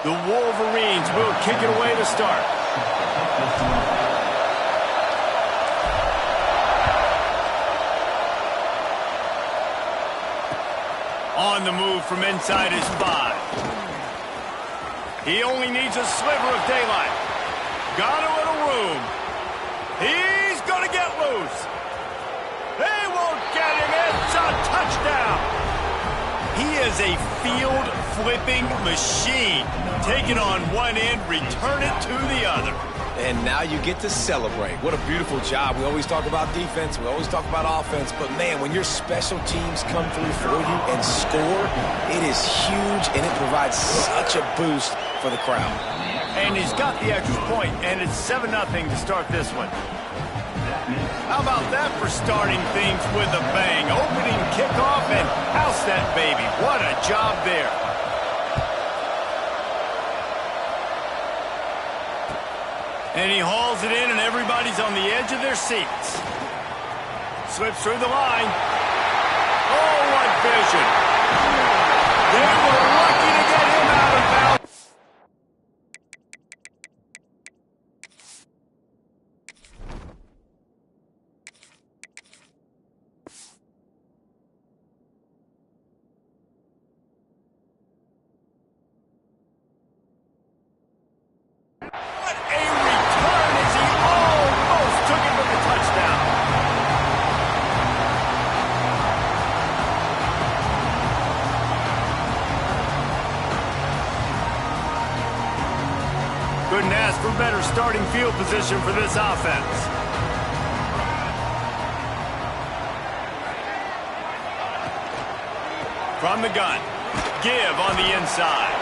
The Wolverines will kick it away to start. On the move from inside his 5. He only needs a sliver of daylight. Got a little room. He's going to get loose. They won't get him. It's a touchdown. He is a field-flipping machine. Take it on one end, return it to the other. And now you get to celebrate. What a beautiful job. We always talk about defense. We always talk about offense. But, man, when your special teams come through for you and score, it is huge, and it provides such a boost for the crowd. And he's got the extra point, and it's 7-0 to start this one. How about that for starting things with a bang? Opening kickoff and house that baby. What a job there. And he hauls it in, and everybody's on the edge of their seats. Slips through the line. Oh, what vision. They were lucky to get him out of bounds. Couldn't ask for better starting field position for this offense. From the gun. Give on the inside.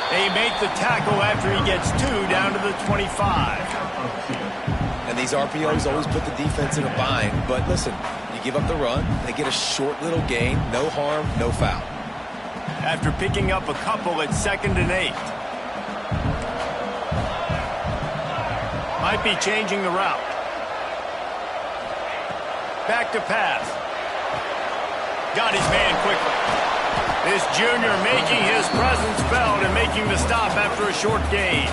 They make the tackle after he gets 2 down to the 25. And these RPOs always put the defense in a bind. But listen, you give up the run, they get a short little gain, no harm, no foul. After picking up a couple at 2nd and 8. Might be changing the route. Back to pass. Got his man quickly. This junior making his presence felt and making the stop after a short gain.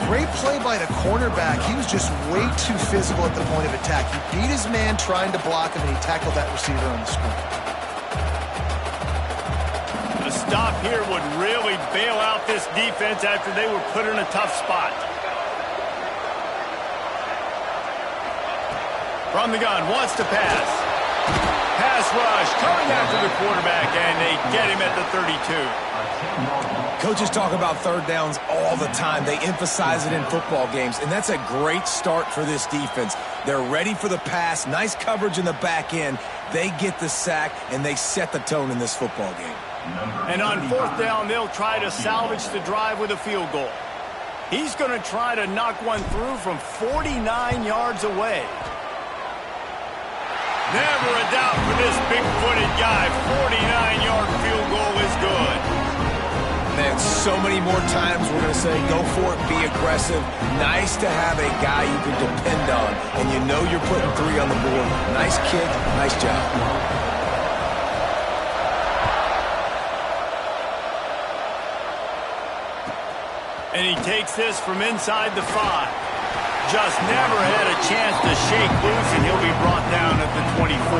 Great play by the cornerback. He was just way too physical at the point of attack. He beat his man trying to block him, and he tackled that receiver on the screen. A stop here would really bail out this defense after they were put in a tough spot. From the gun, wants to pass. Pass rush, coming after the quarterback, and they get him at the 32. Coaches talk about third downs all the time. They emphasize it in football games, and that's a great start for this defense. They're ready for the pass, nice coverage in the back end. They get the sack, and they set the tone in this football game. And on 4th down, they'll try to salvage the drive with a field goal. He's going to try to knock one through from 49 yards away. Never a doubt for this big-footed guy. 49-yard field goal is good. Man, so many more times we're going to say, go for it, be aggressive. Nice to have a guy you can depend on, and you know you're putting 3 on the board. Nice kick, nice job. And he takes this from inside the 5. Just never had a chance to shake loose, and he'll be brought down at the 24.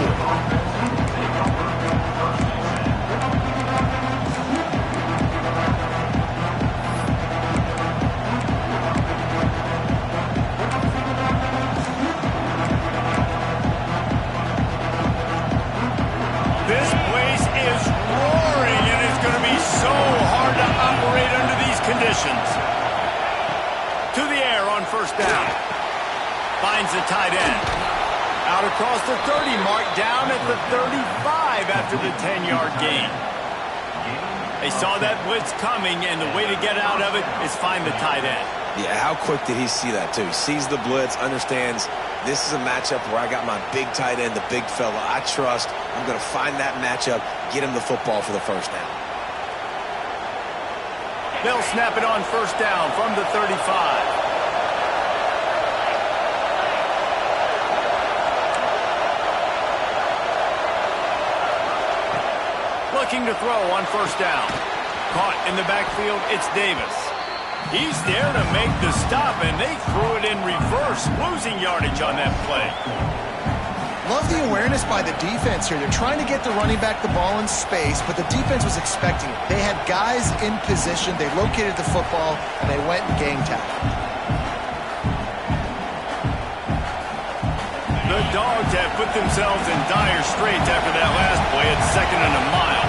This place is roaring, and it's going to be so hard to operate under these conditions. To the air on 1st down. Finds the tight end. Out across the 30 mark, down at the 35 after the 10-yard gain. They saw that blitz coming, and the way to get out of it is find the tight end. Yeah, how quick did he see that, too? He sees the blitz, understands this is a matchup where I got my big tight end, the big fella I trust. I'm going to find that matchup, get him the football for the 1st down. They'll snap it on 1st down from the 35. Looking to throw on 1st down. Caught in the backfield, it's Davis. He's there to make the stop, and they threw it in reverse, losing yardage on that play. Love the awareness by the defense here. They're trying to get the running back the ball in space, but the defense was expecting it. They had guys in position. They located the football, and they went and gang tackled. The Dogs have put themselves in dire straits after that last play at 2nd and a mile.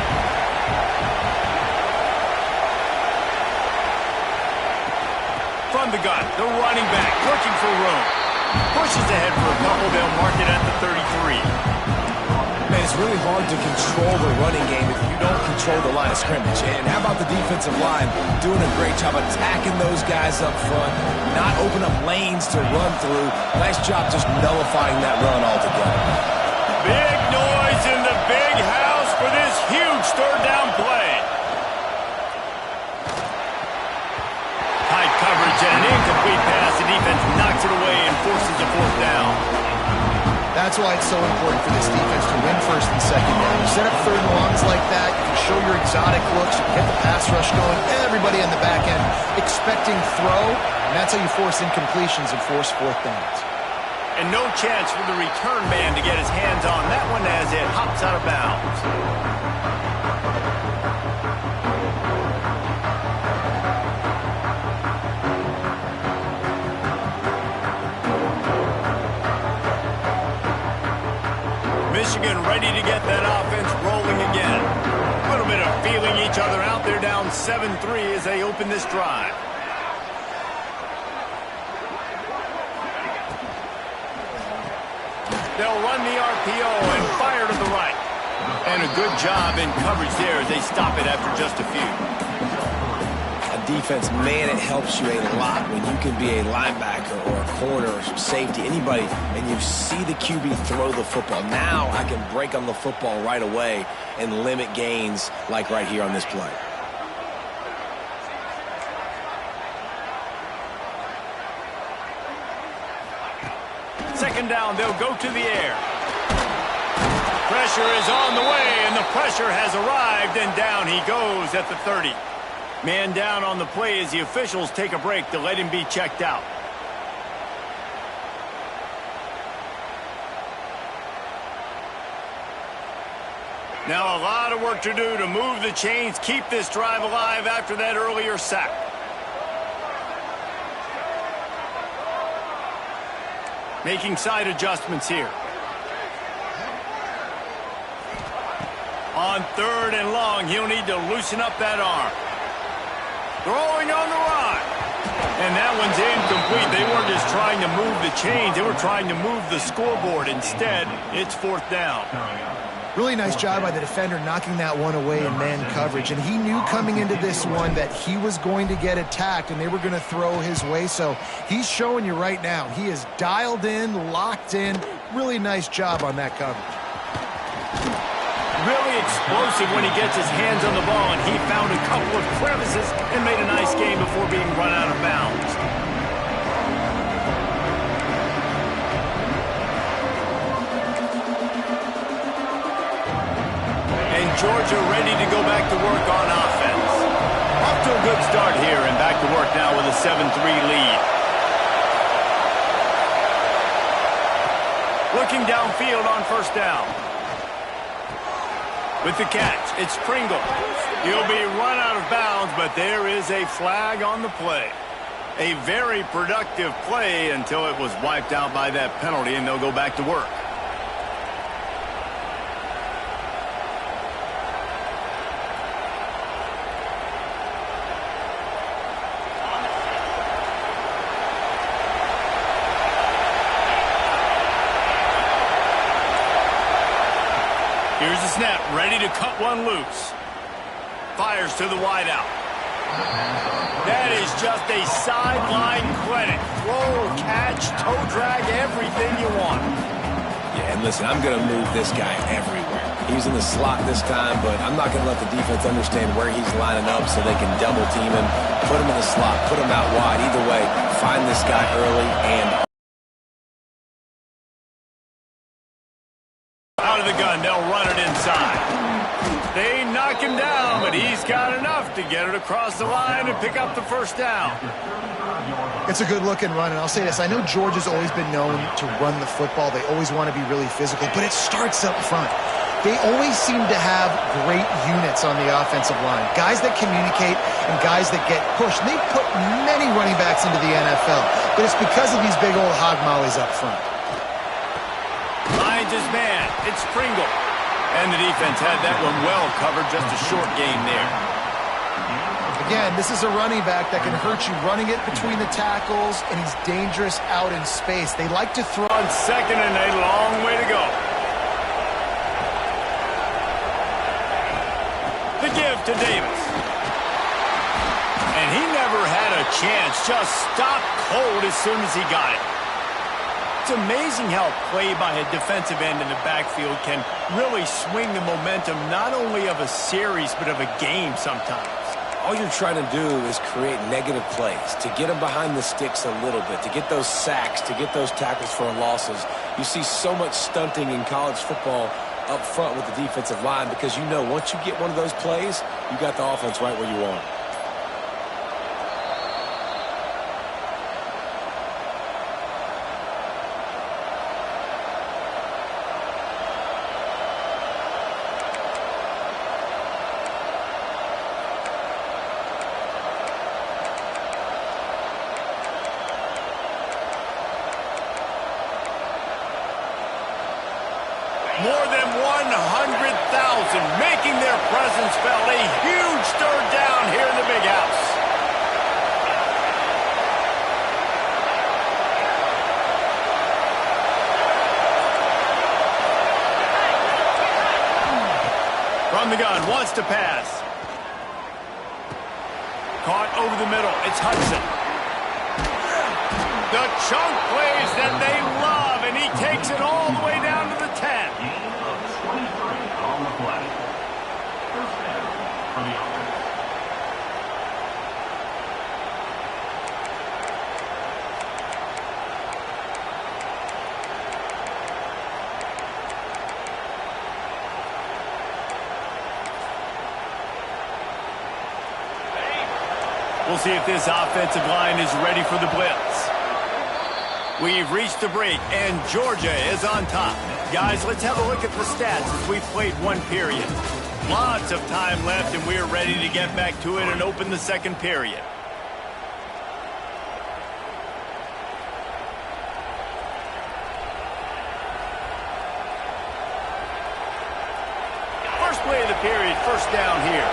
From the gun, the running back looking for room. Pushes ahead for a couple. They'll mark it at the 33. Man, it's really hard to control the running game if you don't control the line of scrimmage. And how about the defensive line doing a great job attacking those guys up front, not open up lanes to run through. Nice job just nullifying that run altogether. Big noise in the big house for this huge third down play. High coverage and an incomplete pass. The defense knocks it away and forces a 4th down. That's why it's so important for this defense to win 1st and 2nd down. You set up 3rd and longs like that, you can show your exotic looks, you can get the pass rush going, everybody in the back end expecting throw, and that's how you force incompletions and force 4th downs. And no chance for the return man to get his hands on that one as it hops out of bounds. Michigan ready to get that offense rolling again. A little bit of feeling each other out there, down 7-3 as they open this drive. They'll run the RPO and fire to the right. And a good job in coverage there as they stop it after just a few. Defense, man, it helps you a lot when you can be a linebacker or a corner or safety, anybody, and you see the QB throw the football. Now I can break on the football right away and limit gains like right here on this play. Second down, they'll go to the air. Pressure is on the way, and the pressure has arrived, and down he goes at the 30. Man down on the play as the officials take a break to let him be checked out. Now a lot of work to do to move the chains, keep this drive alive after that earlier sack. Making side adjustments here. On 3rd and long, he'll need to loosen up that arm. Throwing on the run. And that one's incomplete. They weren't just trying to move the chains. They were trying to move the scoreboard. Instead, it's 4th down. Really nice job by the defender knocking that one away in man coverage. And he knew coming into this one that he was going to get attacked and they were going to throw his way. So he's showing you right now. He is dialed in, locked in. Really nice job on that coverage. Really explosive when he gets his hands on the ball, and he found a couple of crevices and made a nice game before being run out of bounds. And Georgia ready to go back to work on offense. Off to a good start here, and back to work now with a 7-3 lead. Looking downfield on 1st down. With the catch, it's Pringle. He'll be run out of bounds, but there is a flag on the play. A very productive play until it was wiped out by that penalty, and they'll go back to work. Here's the snap, ready to cut one loose. Fires to the wideout. That is just a sideline clinic. Throw, catch, toe drag, everything you want. Yeah, and listen, I'm going to move this guy everywhere. He's in the slot this time, but I'm not going to let the defense understand where he's lining up so they can double team him, put him in the slot, put him out wide. Either way, find this guy early and out of the gun, they'll run it inside. They knock him down, but he's got enough to get it across the line and pick up the first down. It's a good-looking run, and I'll say this. I know Georgia's always been known to run the football. They always want to be really physical, but it starts up front. They always seem to have great units on the offensive line, guys that communicate and guys that get pushed. And they've put many running backs into the NFL, but it's because of these big old hog mollies up front. Finds his man. It's Pringle. And the defense had that one well covered, just a short gain there. Again, this is a running back that can hurt you running it between the tackles, and he's dangerous out in space. They like to throw. On second and a long way to go. The give to Davis. And he never had a chance. Just stopped cold as soon as he got it. It's amazing how play by a defensive end in the backfield can really swing the momentum not only of a series but of a game sometimes. All you're trying to do is create negative plays, to get them behind the sticks a little bit, to get those sacks, to get those tackles for losses. You see so much stunting in college football up front with the defensive line because you know once you get one of those plays, you got the offense right where you want it. More than 100,000 making their presence felt. A huge third down here in the big house. From the gun, wants to pass. Caught over the middle. It's Hudson. The chunk plays that they love, and he takes it all the way down to the 10. We'll see if this offensive line is ready for the blitz. We've reached the break, and Georgia is on top. Guys, let's have a look at the stats as we've played one period. Lots of time left, and we're ready to get back to it and open the second period. First play of the period, first down here.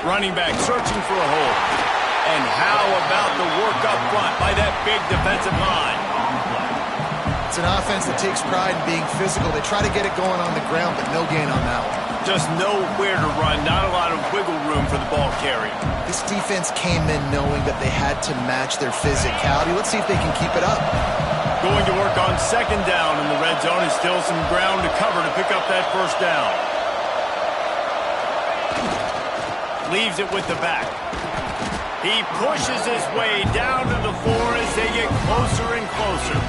Running back searching for a hole. And how about the work up front by that big defensive line? It's an offense that takes pride in being physical. They try to get it going on the ground, but no gain on that one. Just nowhere to run, not a lot of wiggle room for the ball carrier. This defense came in knowing that they had to match their physicality. Let's see if they can keep it up. Going to work on second down in the red zone. Is still some ground to cover to pick up that first down. Leaves it with the back. He pushes his way down to the 4 as they get closer and closer.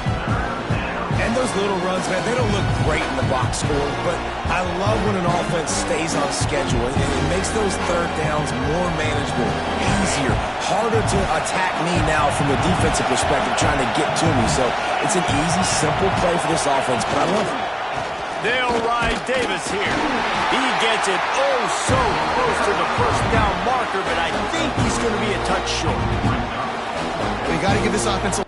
And those little runs, man, they don't look great in the box score, but I love when an offense stays on schedule, and it makes those third downs more manageable, easier, harder to attack me now from the defensive perspective trying to get to me. So it's an easy, simple play for this offense, but I love it. They'll ride Davis here. He gets it oh so close to the first down marker, but I think he's going to be a touch short. We got to give this offense a...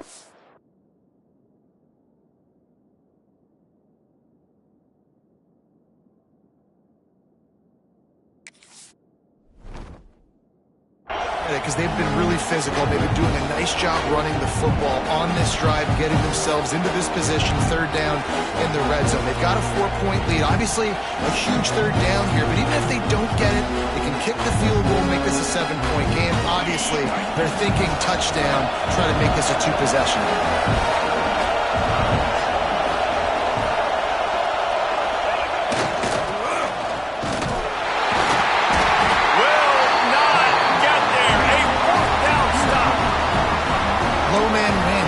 because they've been really physical. They've been doing a nice job running the football on this drive, getting themselves into this position, third down in the red zone. They've got a 4-point lead. Obviously, a huge third down here, but even if they don't get it, they can kick the field goal, make this a 7-point game. Obviously, they're thinking touchdown, try to make this a 2-possession game.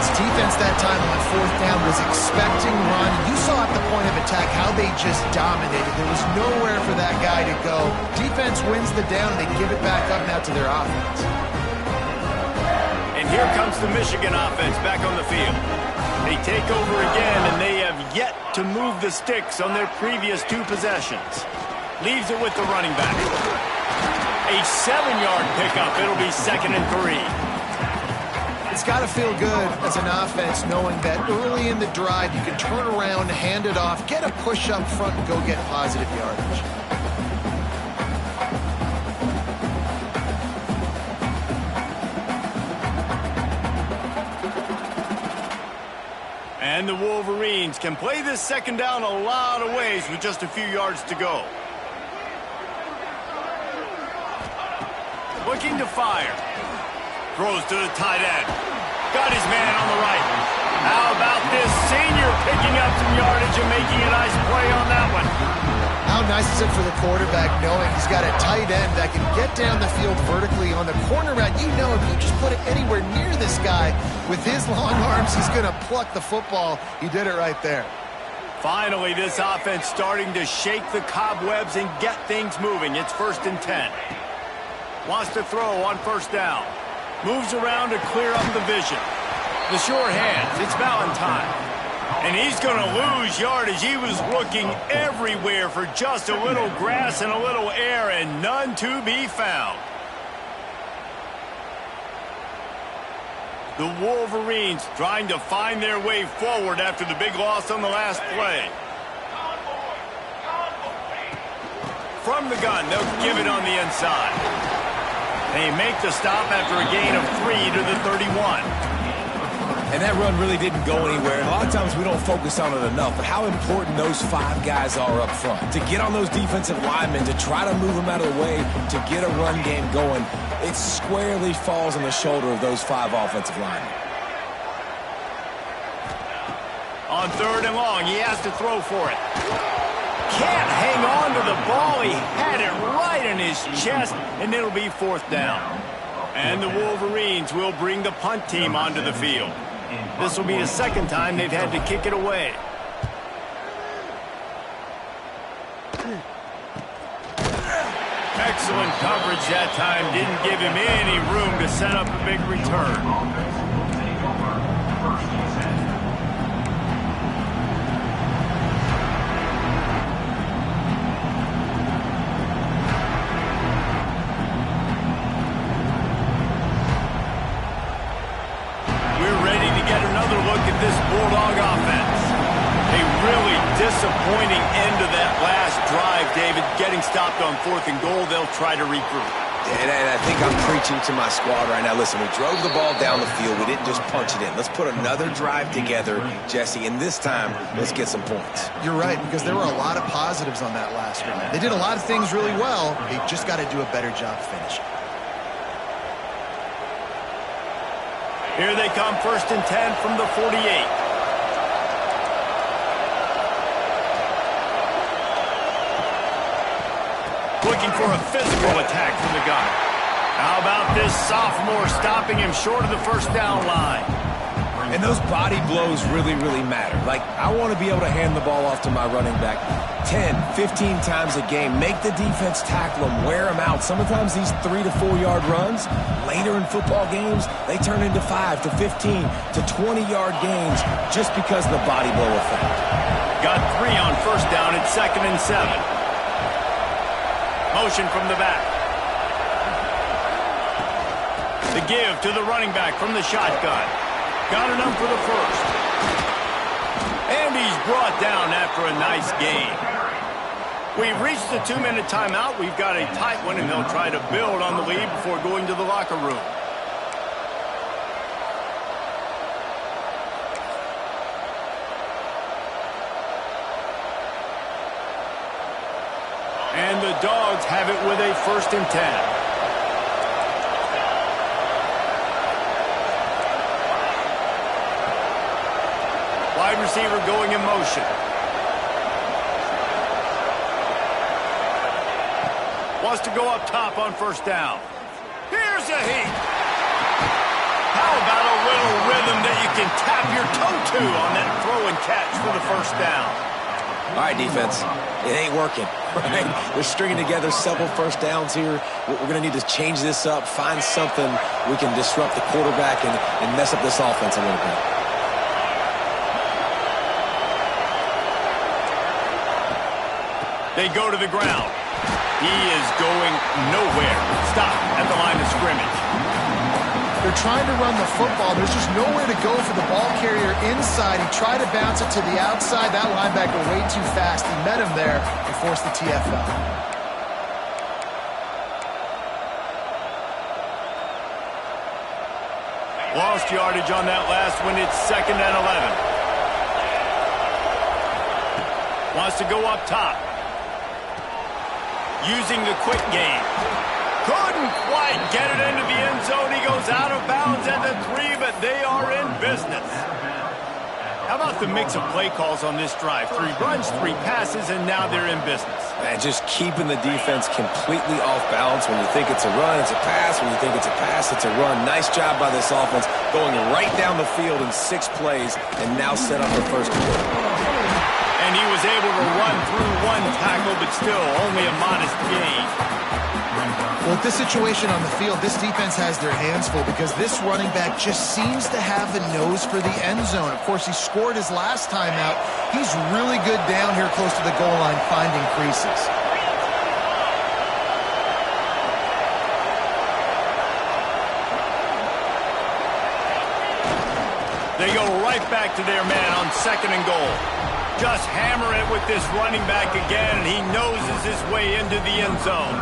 Lions defense that time on fourth down was expecting run. You saw at the point of attack how they just dominated. There was nowhere for that guy to go. Defense wins the down, and they give it back up now to their offense. And here comes the Michigan offense back on the field. They take over again, and they have yet to move the sticks on their previous 2 possessions. Leaves it with the running back. A 7-yard pickup. It'll be 2nd and 3. It's got to feel good as an offense knowing that early in the drive you can turn around, hand it off, get a push up front, and go get positive yardage. And the Wolverines can play this 2nd down a lot of ways with just a few yards to go. Looking to fire. Throws to the tight end. Got his man on the right. How about this senior picking up some yardage and making a nice play on that one? How nice is it for the quarterback knowing he's got a tight end that can get down the field vertically on the corner route? You know if you just put it anywhere near this guy with his long arms, he's going to pluck the football. He did it right there. Finally, this offense starting to shake the cobwebs and get things moving. It's 1st and 10. Wants to throw on 1st down. Moves around to clear up the vision. The sure hands. It's Valentine. And he's going to lose yardage. He was looking everywhere for just a little grass and a little air, and none to be found. The Wolverines trying to find their way forward after the big loss on the last play. From the gun, they'll give it on the inside. They make the stop after a gain of 3 to the 31. And that run really didn't go anywhere. A lot of times we don't focus on it enough, but how important those 5 guys are up front. To get on those defensive linemen, to try to move them out of the way, to get a run game going, it squarely falls on the shoulder of those 5 offensive linemen. On 3rd and long, he has to throw for it. Can't hang on to the ball. He had it right in his chest, and it'll be 4th down. And the Wolverines will bring the punt team onto the field. This will be the 2nd time they've had to kick it away. Excellent coverage that time. Didn't give him any room to set up a big return. This Bulldog offense. A really disappointing end to that last drive, David. Getting stopped on 4th and goal, they'll try to regroup. And I think I'm preaching to my squad right now. Listen, we drove the ball down the field. We didn't just punch it in. Let's put another drive together, Jesse, and this time, let's get some points. You're right, because there were a lot of positives on that last drive. They did a lot of things really well. They just got to do a better job finishing. Here they come, 1st and 10 from the 48. Looking for a physical attack from the gun. How about this sophomore stopping him short of the 1st down line? And those body blows really, really matter. Like, I want to be able to hand the ball off to my running back 10, 15 times a game. Make the defense tackle them, wear them out. Sometimes these 3 to 4 yard runs, later in football games, they turn into 5 to 15 to 20-yard gains just because of the body blow effect. Got 3 on 1st down. It's 2nd and 7. Motion from the back. The give to the running back from the shotgun. Got enough for the 1st. And he's brought down after a nice gain. We've reached the 2-minute timeout. We've got a tight one, and they'll try to build on the lead before going to the locker room. And the Dogs have it with a 1st and 10. Wide receiver going in motion. Wants to go up top on 1st down. Here's a heat. How about a little rhythm that you can 2 on that throw and catch for the first down. All right, defense, it ain't working, right? We're stringing together several first downs here. We're going to need to change this up, find something we can disrupt the quarterback and mess up this offense a little bit. They go to the ground. He is going nowhere. Stop at the line of scrimmage. They're trying to run the football. There's just nowhere to go for the ball carrier inside. He tried to bounce it to the outside. That linebacker way too fast. He met him there and forced the TFL. Lost yardage on that last one. It's 2nd and 11. Wants to go up top. Using the quick game. Couldn't quite get it into the end zone. He goes out of bounds at the 3, but they are in business. How about the mix of play calls on this drive? 3 runs, 3 passes, and now they're in business. And just keeping the defense completely off balance. When you think it's a run, it's a pass. When you think it's a pass, it's a run. Nice job by this offense going right down the field in 6 plays and now set up the first quarter. And he was able to run through 1 tackle, but still only a modest gain. Well, with this situation on the field, this defense has their hands full because this running back just seems to have a nose for the end zone. Of course, he scored his last time out. He's really good down here close to the goal line, finding creases. They go right back to their man on 2nd and goal. Just hammer it with this running back again, and he noses his way into the end zone.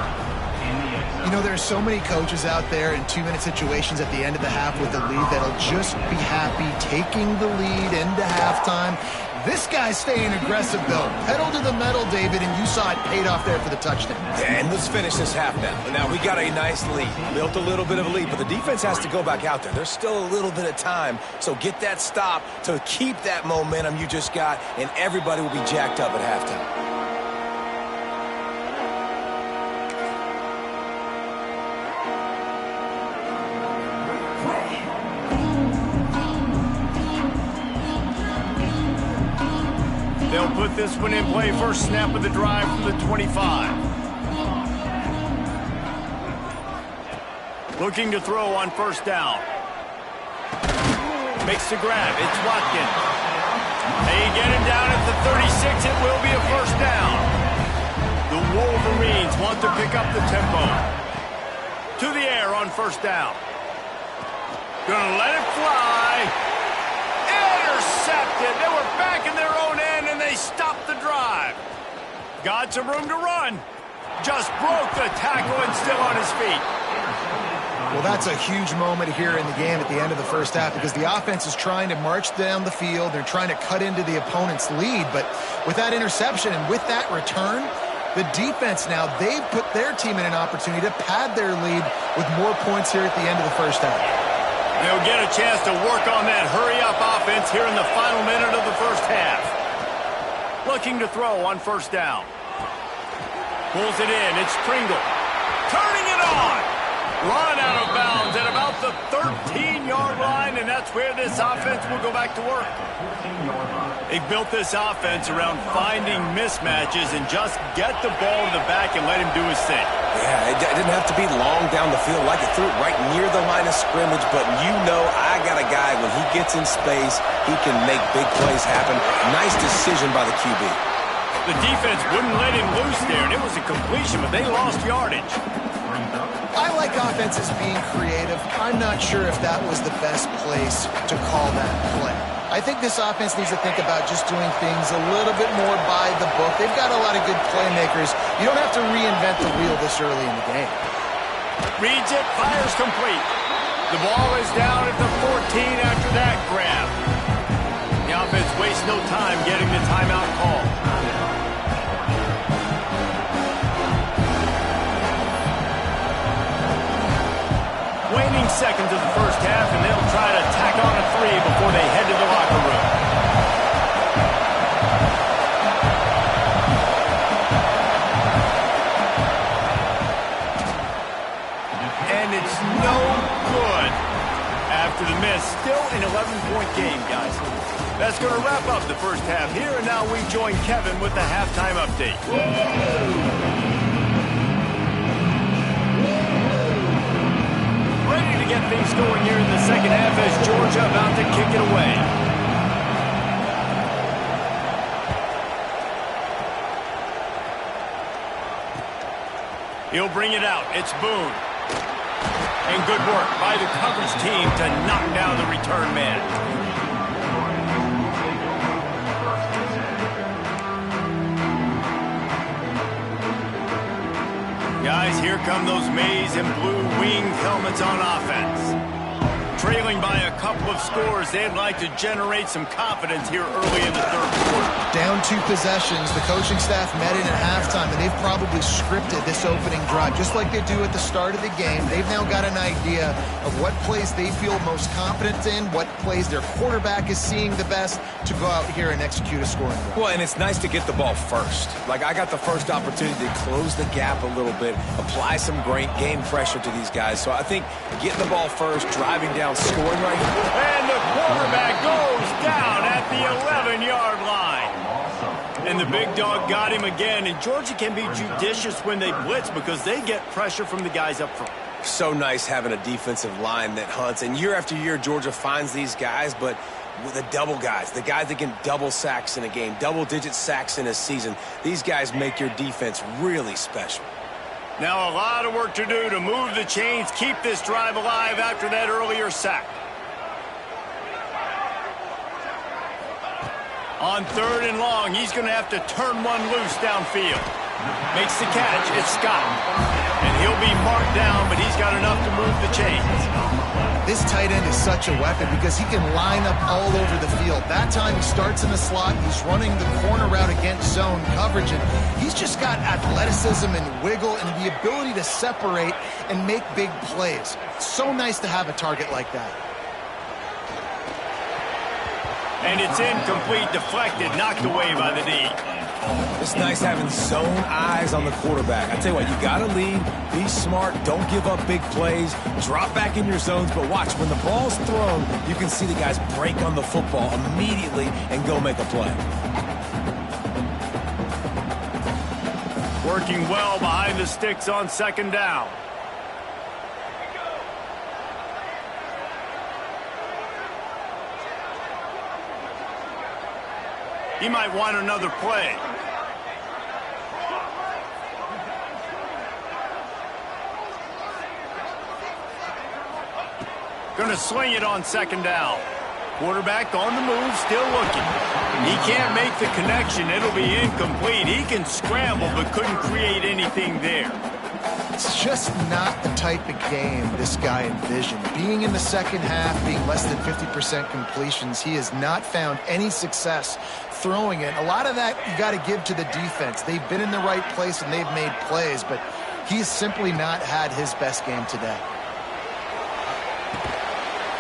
You know, there's so many coaches out there in 2-minute situations at the end of the half with the lead that'll just be happy taking the lead into halftime. This guy's staying aggressive, though. Pedal to the metal, David, and you saw it paid off there for the touchdown. And let's finish this half now. Now, we got a nice lead. Built a little bit of a lead, but the defense has to go back out there. There's still a little bit of time, so get that stop to keep that momentum you just got, and everybody will be jacked up at halftime. They'll put this one in play. First snap of the drive from the 25. Looking to throw on first down. Makes the grab. It's Watkins. They get him down at the 36. It will be a first down. The Wolverines want to pick up the tempo. To the air on first down. Gonna let it fly. Intercepted. They were back in their own end, and they stopped the drive. Got some room to run. Just broke the tackle and still on his feet. Well, that's a huge moment here in the game at the end of the first half because the offense is trying to march down the field. They're trying to cut into the opponent's lead, but with that interception and with that return, the defense now, they've put their team in an opportunity to pad their lead with more points here at the end of the first half. They'll get a chance to work on that hurry-up offense here in the final minute of the first half. Looking to throw on first down. Pulls it in. It's Pringle. Turning it on. Run out of bounds at about the 13-yard line, and that's where this offense will go back to work. They built this offense around finding mismatches and just get the ball to the back and let him do his thing. Yeah, it didn't have to be long down the field. Like it threw it right near the line of scrimmage, but you know I got a guy, when he gets in space, he can make big plays happen. Nice decision by the QB. The defense wouldn't let him loose there, and it was a completion, but they lost yardage. I like offenses being creative. I'm not sure if that was the best place to call that play. I think this offense needs to think about just doing things a little bit more by the book. They've got a lot of good playmakers. You don't have to reinvent the wheel this early in the game. Reads it, fires complete. The ball is down at the 14 after that grab. The offense wastes no time getting the timeout call. Waning seconds of the first half, and they'll try to tack on a 3 before they head to the locker room. And it's no good. After the miss. Still an 11-point game, guys. That's going to wrap up the first half here, and now we join Kevin with the halftime update. Ready to get things going here in the second half as Georgia about to kick it away. He'll bring it out. It's Boone. And good work by the coverage team to knock down the return man. Guys, here come those maize and blue winged helmets on offense. Trailing by a couple of scores, they'd like to generate some confidence here early in the third quarter. Down 2 possessions, the coaching staff met in at halftime, and they've probably scripted this opening drive, just like they do at the start of the game. They've now got an idea of what plays they feel most confident in, what plays their quarterback is seeing the best to go out here and execute a scoring drive. Well, and it's nice to get the ball first. Like, I got the first opportunity to close the gap a little bit, apply some great game pressure to these guys. So I think getting the ball first, driving down, scoring right here. And the quarterback goes down at the 11-yard line. And the big dog got him again. And Georgia can be judicious when they blitz because they get pressure from the guys up front. So nice having a defensive line that hunts. And year after year, Georgia finds these guys, but with the double guys, the guys that can double sacks in a game, double-digit sacks in a season, these guys make your defense really special. Now a lot of work to do to move the chains, keep this drive alive after that earlier sack. On 3rd and long, he's going to have to turn one loose downfield. Makes the catch. It's Scott. And he'll be marked down, but he's got enough to move the chains. This tight end is such a weapon because he can line up all over the field. That time he starts in the slot. He's running the corner route against zone coverage, and he's just got athleticism and wiggle and the ability to separate and make big plays. It's so nice to have a target like that. And it's incomplete, deflected, knocked away by the D. It's nice having zone eyes on the quarterback. I tell you what, you got to lead, be smart, don't give up big plays, drop back in your zones, but watch, when the ball's thrown, you can see the guys break on the football immediately and go make a play. Working well behind the sticks on 2nd down. He might want another play. Going to sling it on 2nd down. Quarterback on the move, still looking. He can't make the connection. It'll be incomplete. He can scramble, but couldn't create anything there. It's just not the type of game this guy envisioned. Being in the second half, being less than 50% completions, he has not found any success throwing it. A lot of that you got to give to the defense. They've been in the right place and they've made plays, but he's simply not had his best game today.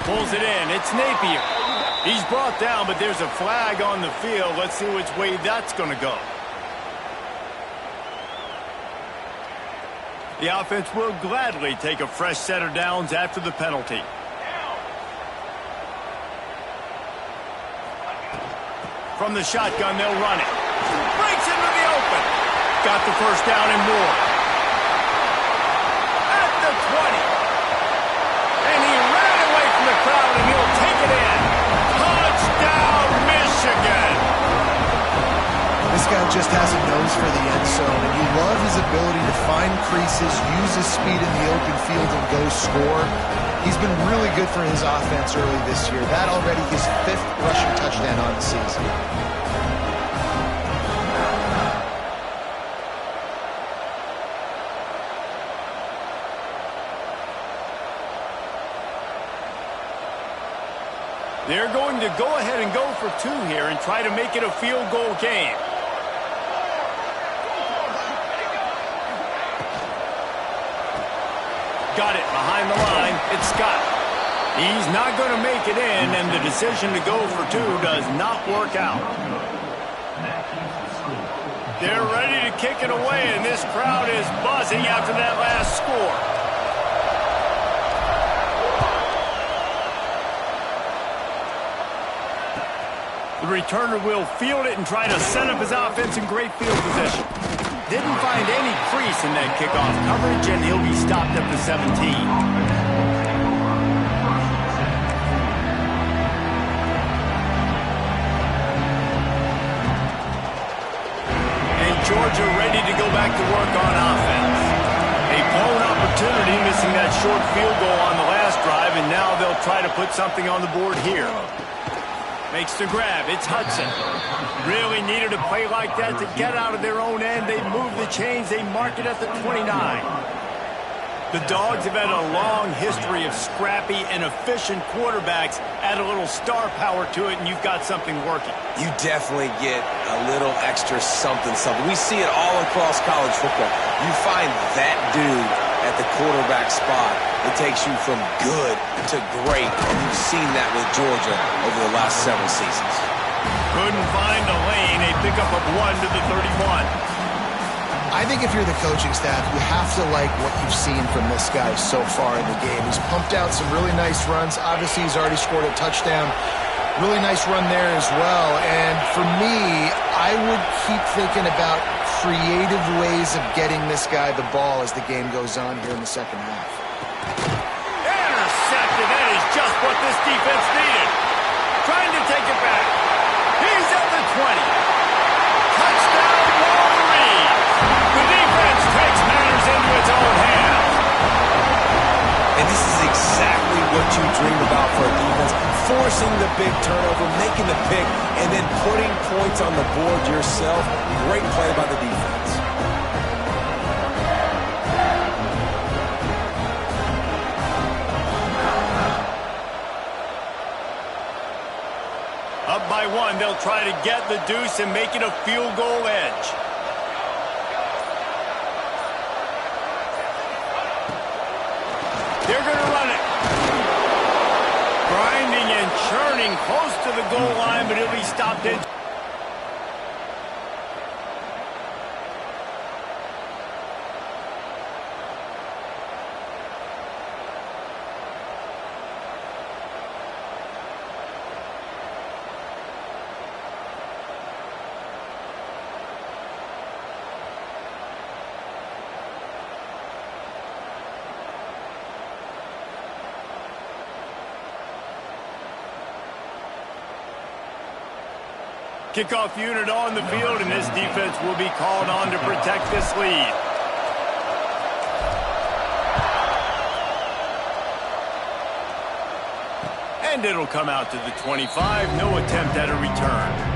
Pulls it in. It's Napier. He's brought down, but there's a flag on the field. Let's see which way that's going to go. The offense will gladly take a fresh set of downs after the penalty. From the shotgun, they'll run it. Breaks into the open. Got the first down and more. At the 20. And he ran away from the crowd, and he'll take it in. Touchdown, Michigan. This guy just has a nose for the end zone, and you love his ability to find creases, use his speed in the open field, and go score. He's been really good for his offense early this year. That already his 5th rushing touchdown on the season. They're going to go ahead and go for 2 here and try to make it a field goal game. Got it behind the line. It's Scott. He's not going to make it in, and the decision to go for 2 does not work out. They're ready to kick it away, and this crowd is buzzing after that last score. The returner will field it and try to set up his offense in great field position. Didn't find any crease in that kickoff coverage, and he'll be stopped at the 17. Georgia ready to go back to work on offense. A blown opportunity, missing that short field goal on the last drive, and now they'll try to put something on the board here. Makes the grab. It's Hudson. Really needed a play like that to get out of their own end. They move the chains. They mark it at the 29. The Dogs have had a long history of scrappy and efficient quarterbacks. Add a little star power to it, and you've got something working. You definitely get a little extra something. We see it all across college football. You find that dude at the quarterback spot. It takes you from good to great, and you've seen that with Georgia over the last several seasons. Couldn't find a lane. A pickup of 1 to the 31. I think if you're the coaching staff, you have to like what you've seen from this guy so far in the game. He's pumped out some really nice runs. Obviously, he's already scored a touchdown. Really nice run there as well. And for me, I would keep thinking about creative ways of getting this guy the ball as the game goes on here in the second half. Intercepted. That is just what this defense needed. Trying to take it back. He's at the 20. Touchdown, Wolverine. The defense takes matters into its own hands. And this is exactly what you dream about for a defense. Forcing the big turnover, making the pick, and then putting points on the board yourself. Great play by the defense. Up by 1, they'll try to get the deuce and make it a field goal edge. They're going to run it. Grinding and churning close to the goal line, but he'll be stopped in. Kickoff unit on the field, and this defense will be called on to protect this lead. And it'll come out to the 25. No attempt at a return.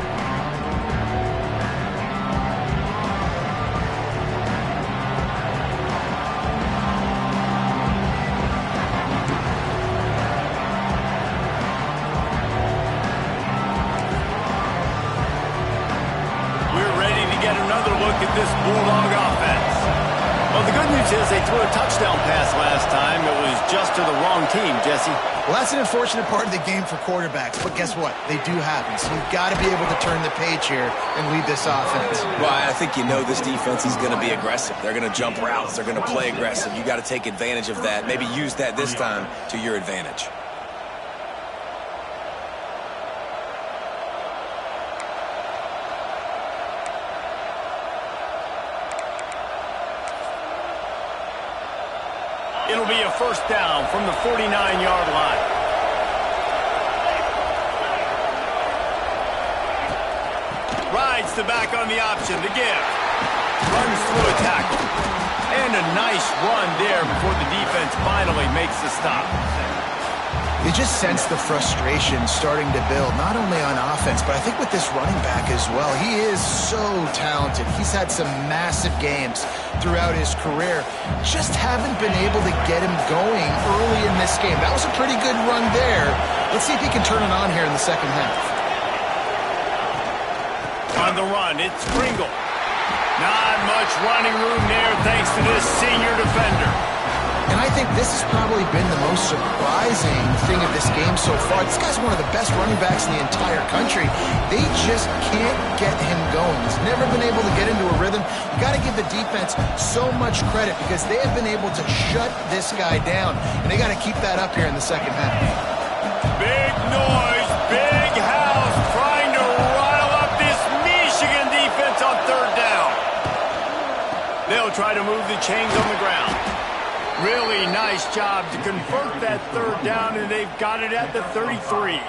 At this Bulldog offense. Well, the good news is they threw a touchdown pass last time. It was just to the wrong team, Jesse. Well, that's an unfortunate part of the game for quarterbacks, but guess what? They do happen, so you've got to be able to turn the page here and lead this offense. Well, I think you know this defense is going to be aggressive. They're going to jump routes. They're going to play aggressive. You got to take advantage of that. Maybe use that this time to your advantage. It'll be a first down from the 49-yard line. Rides the back on the option to give. Runs through a tackle. And a nice run there before the defense finally makes the stop. You just sense the frustration starting to build, not only on offense, but I think with this running back as well. He is so talented. He's had some massive games throughout his career. Just haven't been able to get him going early in this game. That was a pretty good run there. Let's see if he can turn it on here in the second half. On the run, it's Pringle. Not much running room there thanks to this senior defender. And I think this has probably been the most surprising thing of this game so far. This guy's one of the best running backs in the entire country. They just can't get him going. He's never been able to get into a rhythm. You got to give the defense so much credit because they have been able to shut this guy down. And they got to keep that up here in the second half. Big noise, big house, trying to they'll try to move the chains on the ground. Really nice job to convert that third down, and they've got it at the 33.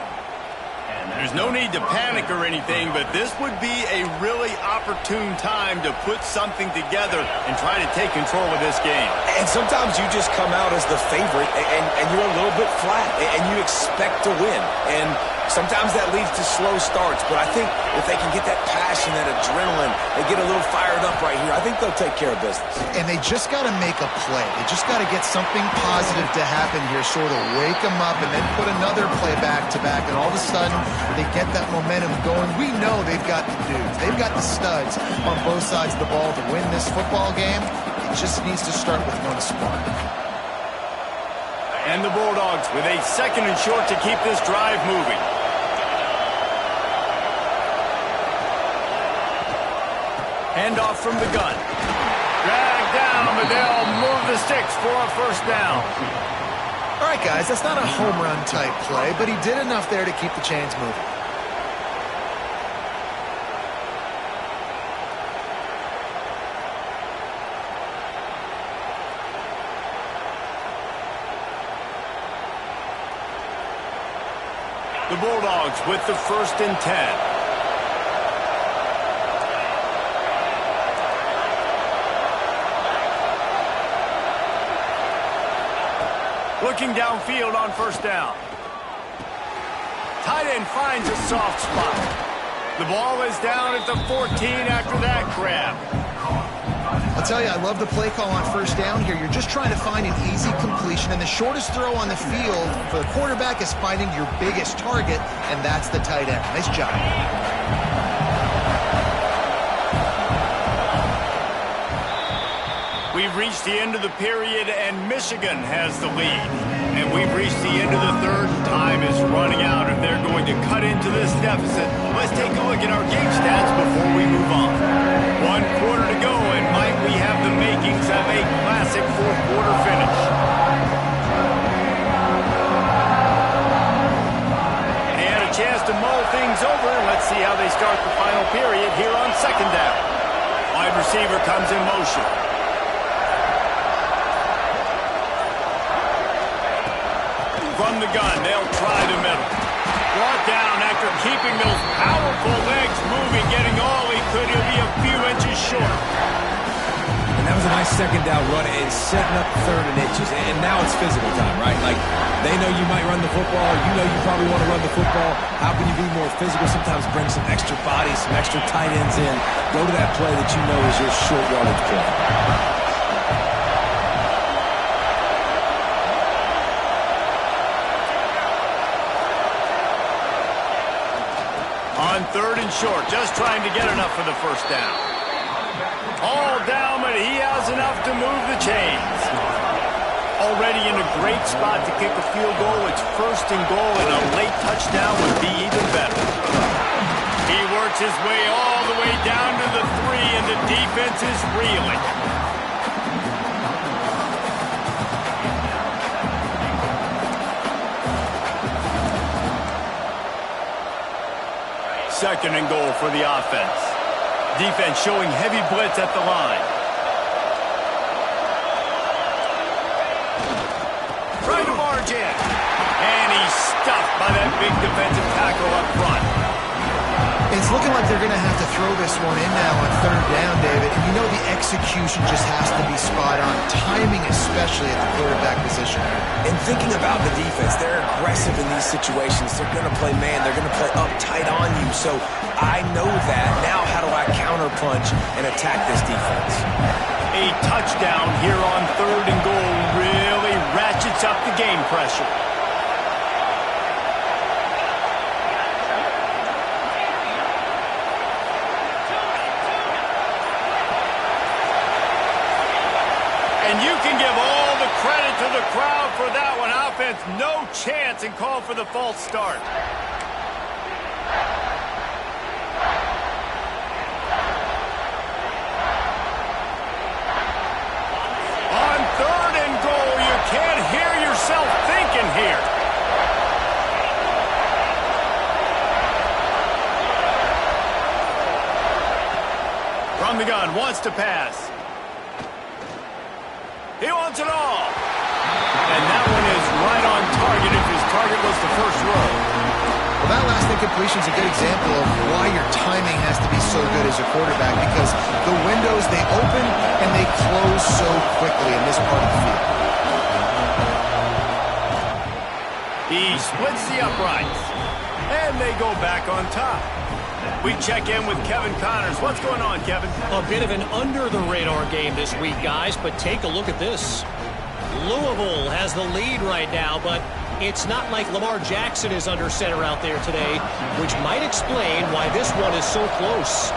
There's no need to panic or anything, but this would be a really opportune time to put something together and try to take control of this game. And sometimes you just come out as the favorite, and you're a little bit flat, and you expect to win. And sometimes that leads to slow starts, but I think if they can get that passion, that adrenaline, they get a little fired up right here, I think they'll take care of business. And they just got to make a play. They just got to get something positive to happen here, sort of wake them up, and then put another play back-to-back, and all of a sudden they get that momentum going. We know they've got the dudes. They've got the studs on both sides of the ball to win this football game. It just needs to start with one spark. And the Bulldogs with a 2nd and short to keep this drive moving. Handoff from the gun. Drag down, but they'll move the sticks for a first down. All right, guys, that's not a home run type play, but he did enough there to keep the chains moving. The Bulldogs with the 1st and 10. Looking downfield on first down. Tight end finds a soft spot. The ball is down at the 14 after that grab. I'll tell you, I love the play call on first down here. You're just trying to find an easy completion, and the shortest throw on the field for the quarterback is finding your biggest target, and that's the tight end. Nice job. We've reached the end of the period, and Michigan has the lead. And we've reached the end of the third. Time is running out, and they're going to cut into this deficit. Let's take a look at our game stats before we move on. 1 quarter to go, and might we have the makings of a classic fourth-quarter finish. They had a chance to mull things over. Let's see how they start the final period here on 2nd down. Wide receiver comes in motion. From the gun, they'll try the middle. Brought down after keeping those powerful legs moving, getting all he could. He'll be a few inches short. And that was a nice 2nd down run and setting up 3rd and inches. And now it's physical time, right? Like, they know you might run the football. You know you probably want to run the football. How can you be more physical? Sometimes bring some extra bodies, some extra tight ends in. Go to that play that you know is your short yardage play. On 3rd and short, just trying to get enough for the first down. All down, but he has enough to move the chains. Already in a great spot to kick a field goal. It's 1st and goal, and a late touchdown would be even better. He works his way all the way down to the 3, and the defense is reeling. Second and goal for the offense. Defense showing heavy blitz at the line. Trying to barge in. And he's stuffed by that big defensive tackle up front. It's looking like they're going to have to throw this one in now on 3rd down, David. And you know the execution just has to be spot on. Timing especially at the quarterback position. And thinking about the defense, they're aggressive in these situations. They're going to play man. They're going to play up tight on you. So I know that. Now how do I counterpunch and attack this defense? A touchdown here on 3rd and goal really ratchets up the game pressure. And you can give all the credit to the crowd for that one. Offense, no chance, and call for the false start. On 3rd and goal, you can't hear yourself thinking here. From the gun, wants to pass. incompletion is a good example of why your timing has to be so good as a quarterback, because the windows, they open and they close so quickly in this part of the field. He splits the uprights, and they go back on top. We check in with Kevin Connors. What's going on, Kevin? A bit of an under-the-radar game this week, guys, but take a look at this. Louisville has the lead right now, but it's not like Lamar Jackson is under center out there today, which might explain why this one is so close.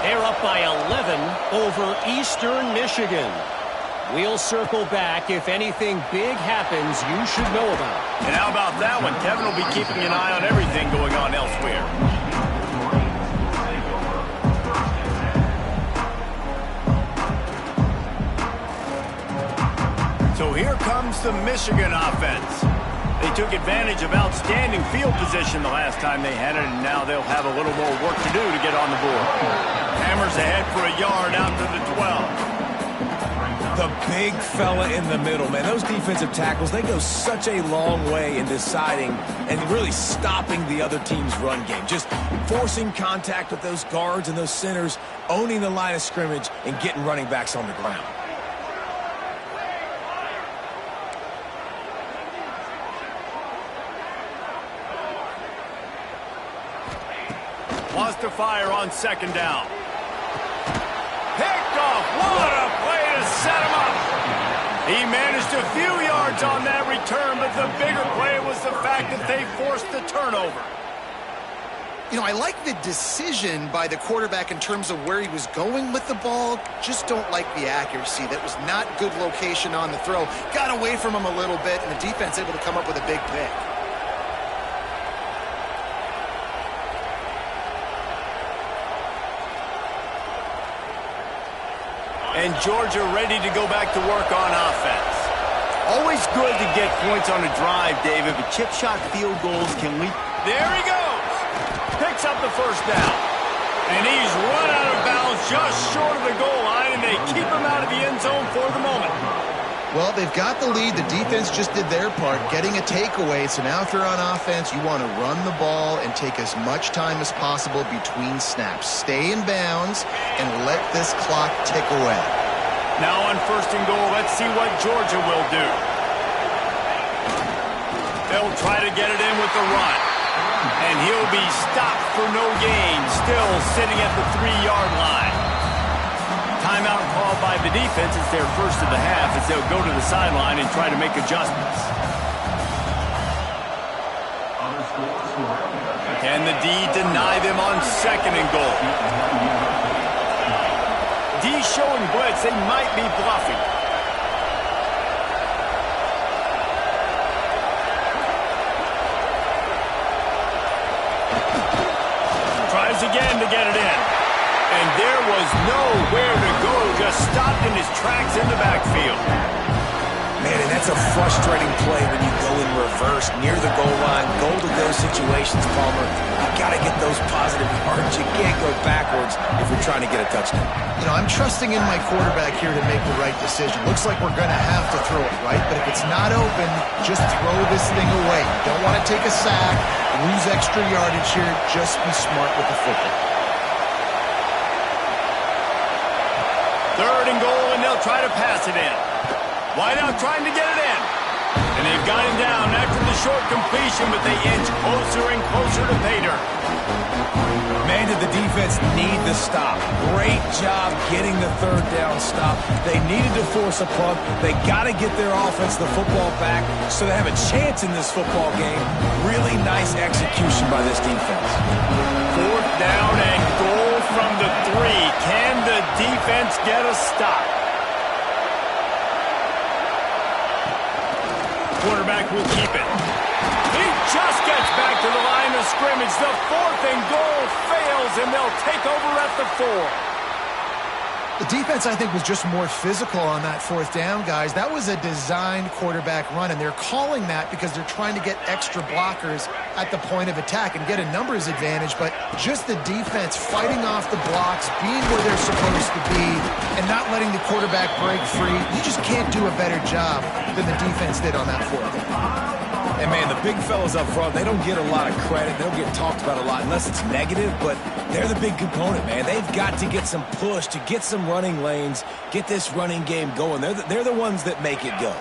They're up by 11 over Eastern Michigan. We'll circle back. If anything big happens, you should know about it. And how about that one? Kevin will be keeping an eye on everything going on elsewhere. So here comes the Michigan offense. They took advantage of outstanding field position the last time they had it, and now they'll have a little more work to do to get on the board. Hammers ahead for a yard out to the 12. The big fella in the middle, man. Those defensive tackles, they go such a long way in deciding and really stopping the other team's run game. Just forcing contact with those guards and those centers, owning the line of scrimmage, and getting running backs on the ground. Wants to fire on second down. Picked off. What a play to set him up. He managed a few yards on that return, but the bigger play was the fact that they forced the turnover. You know, I like the decision by the quarterback in terms of where he was going with the ball. Just don't like the accuracy. That was not good location on the throw. Got away from him a little bit, and the defense able to come up with a big pick. And Georgia ready to go back to work on offense. Always good to get points on a drive, David, but chip shot field goals can lead. There he goes. Picks up the first down. And he's run out of bounds just short of the goal line, and they keep him out of the end zone for the moment. Well, they've got the lead. The defense just did their part, getting a takeaway. So now if you're on offense, you want to run the ball and take as much time as possible between snaps. Stay in bounds and let this clock tick away. Now on first and goal, let's see what Georgia will do. They'll try to get it in with the run. And he'll be stopped for no gain, still sitting at the 3-yard line. Timeout called by the defense. It's their first of the half as they'll go to the sideline and try to make adjustments. Can the D deny them on second and goal? D showing blitz. They might be bluffing. Tries again to get it in. And there was nowhere to go, just stopped in his tracks in the backfield. Man, and that's a frustrating play when you go in reverse near the goal line. Goal-to-go situations, Palmer. You got to get those positive yards. You can't go backwards if you're trying to get a touchdown. You know, I'm trusting in my quarterback here to make the right decision. Looks like we're going to have to throw it, right? But if it's not open, just throw this thing away. You don't want to take a sack, lose extra yardage here. Just be smart with the football. Third and goal, and they'll try to pass it in. Wideout trying to get it in. And they've got him down after the short completion, but they inch closer and closer to pay dirt. Man, did the defense need the stop. Great job getting the third down stop. They needed to force a punt. They got to get their offense the football back so they have a chance in this football game. Really nice execution by this defense. Fourth down and goal from the 3. Can the defense get a stop? Quarterback will keep it. He just gets back to the line of scrimmage. The fourth and goal fails, and they'll take over at the 4. The defense, I think, was just more physical on that fourth down, guys. That was a designed quarterback run, and they're calling that because they're trying to get extra blockers at the point of attack and get a numbers advantage, but just the defense fighting off the blocks, being where they're supposed to be, and not letting the quarterback break free. You just can't do a better job than the defense did on that fourth down. And, man, the big fellas up front, they don't get a lot of credit. They don't get talked about a lot unless it's negative, but they're the big component, man. They've got to get some push, to get some running lanes, get this running game going. They're the ones that make it go.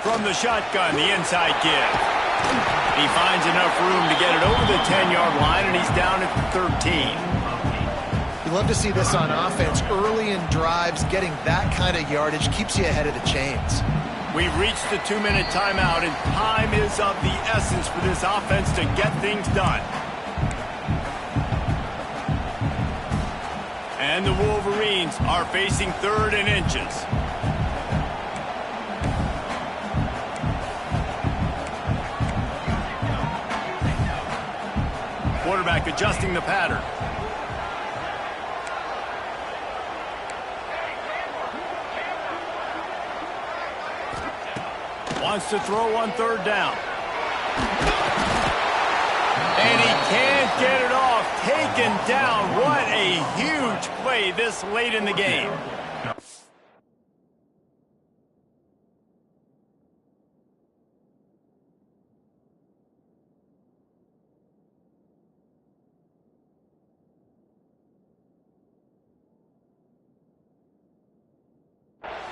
From the shotgun, the inside give. He finds enough room to get it over the 10-yard line, and he's down at 13. You love to see this on offense. Early in drives, getting that kind of yardage keeps you ahead of the chains. We've reached the 2-minute timeout, and time is of the essence for this offense to get things done. And the Wolverines are facing 3rd and inches. Quarterback adjusting the pattern. Wants to throw on 3rd down. And he can't get it off. Taken down. What a huge play this late in the game.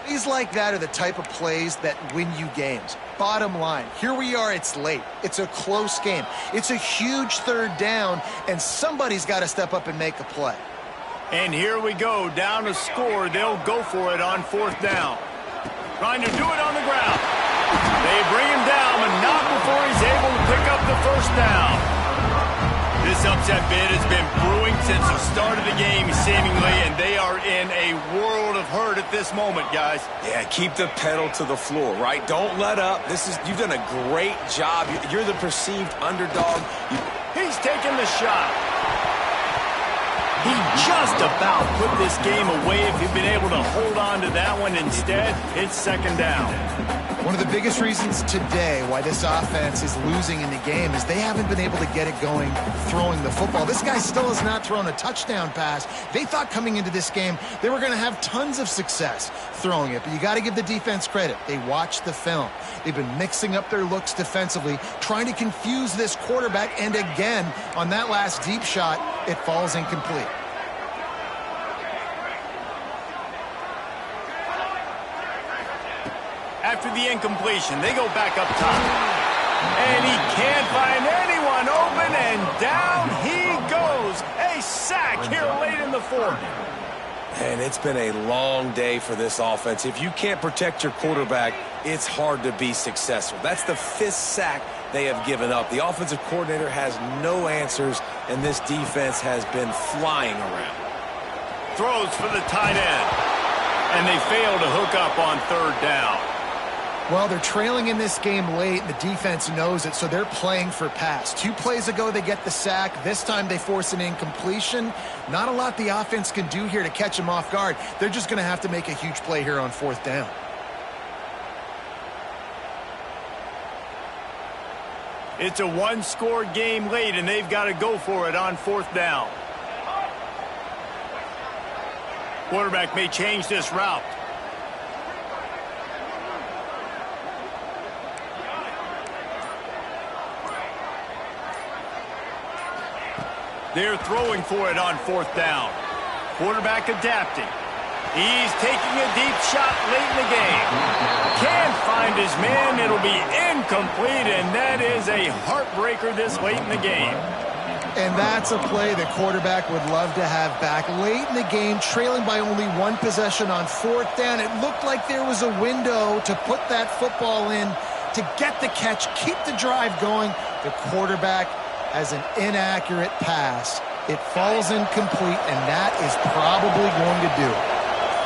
Plays like that are the type of plays that win you games. Bottom line, here we are, it's late. It's a close game. It's a huge 3rd down, and somebody's got to step up and make a play. And here we go, down a score. They'll go for it on 4th down. Trying to do it on the ground. They bring him down, but not before he's able to pick up the 1st down. This upset bid has been brewing since the start of the game, seemingly, and they are in a world of hurt at this moment, guys. Yeah, keep the pedal to the floor, right? Don't let up. You've done a great job. You're the perceived underdog. He's taking the shot. He just about put this game away if he'd been able to hold on to that one. Instead, it's 2nd down. One of the biggest reasons today why this offense is losing in the game is they haven't been able to get it going throwing the football. This guy still has not thrown a touchdown pass. They thought coming into this game they were going to have tons of success throwing it, but you got to give the defense credit. They watched the film. They've been mixing up their looks defensively, trying to confuse this quarterback, and again, on that last deep shot, it falls incomplete. After the incompletion, they go back up top. And he can't find anyone open, and down he goes. A sack here late in the 4th. And it's been a long day for this offense. If you can't protect your quarterback, it's hard to be successful. That's the 5th sack they have given up. The offensive coordinator has no answers, and this defense has been flying around. Throws for the tight end. And they fail to hook up on 3rd down. Well, they're trailing in this game late, and the defense knows it, so they're playing for pass. 2 plays ago, they get the sack. This time, they force an incompletion. Not a lot the offense can do here to catch them off guard. They're just going to have to make a huge play here on 4th down. It's a 1-score game late, and they've got to go for it on 4th down. Quarterback may change this route. They're throwing for it on 4th down. Quarterback adapting. He's taking a deep shot late in the game. Can't find his man. It'll be incomplete, and that is a heartbreaker this late in the game. And that's a play the quarterback would love to have back. Late in the game, trailing by only 1 possession on 4th down. It looked like there was a window to put that football in, to get the catch, keep the drive going. The quarterback has an inaccurate pass. It falls incomplete, and that is probably going to do it.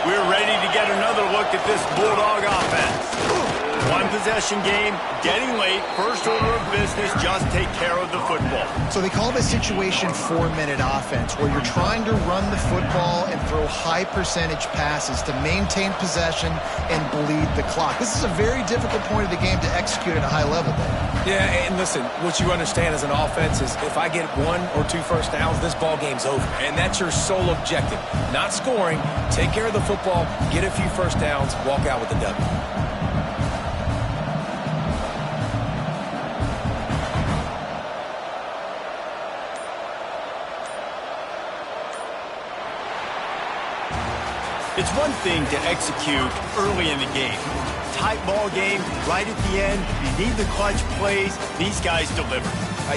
We're ready to get another look at this Bulldog offense. 1-possession game, getting late, first order of business, just take care of the football. So they call this situation 4-minute offense, where you're trying to run the football and throw high-percentage passes to maintain possession and bleed the clock. This is a very difficult point of the game to execute at a high level, Dave. Yeah, and listen, what you understand as an offense is if I get 1 or 2 first downs, this ball game's over. And that's your sole objective. Not scoring, take care of the football, get a few first downs, walk out with the W. It's one thing to execute early in the game. Tight ball game, right at the end. You need the clutch plays. These guys deliver.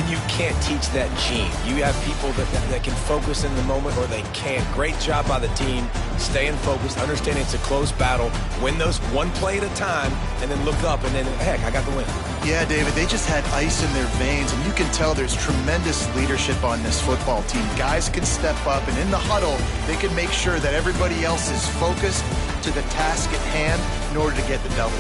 You can't teach that gene. You have people that can focus in the moment or they can't. Great job by the team, staying focused, understanding it's a close battle, win those one play at a time, and then look up, and then, heck, I got the win. Yeah, David, they just had ice in their veins, and you can tell there's tremendous leadership on this football team. Guys can step up, and in the huddle, they can make sure that everybody else is focused to the task at hand in order to get the W.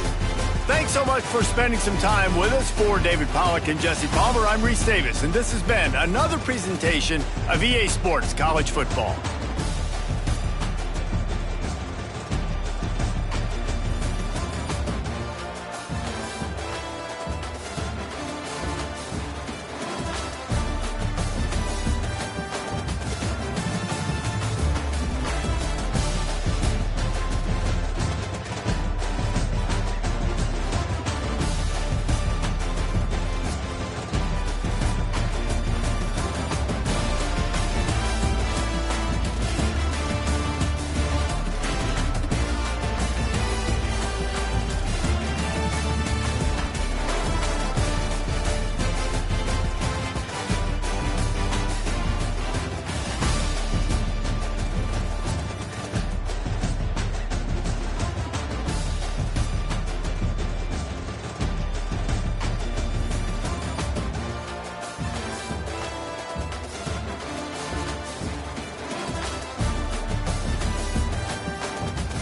Thanks so much for spending some time with us. For David Pollack and Jesse Palmer, I'm Reese Davis, and this has been another presentation of EA Sports College Football.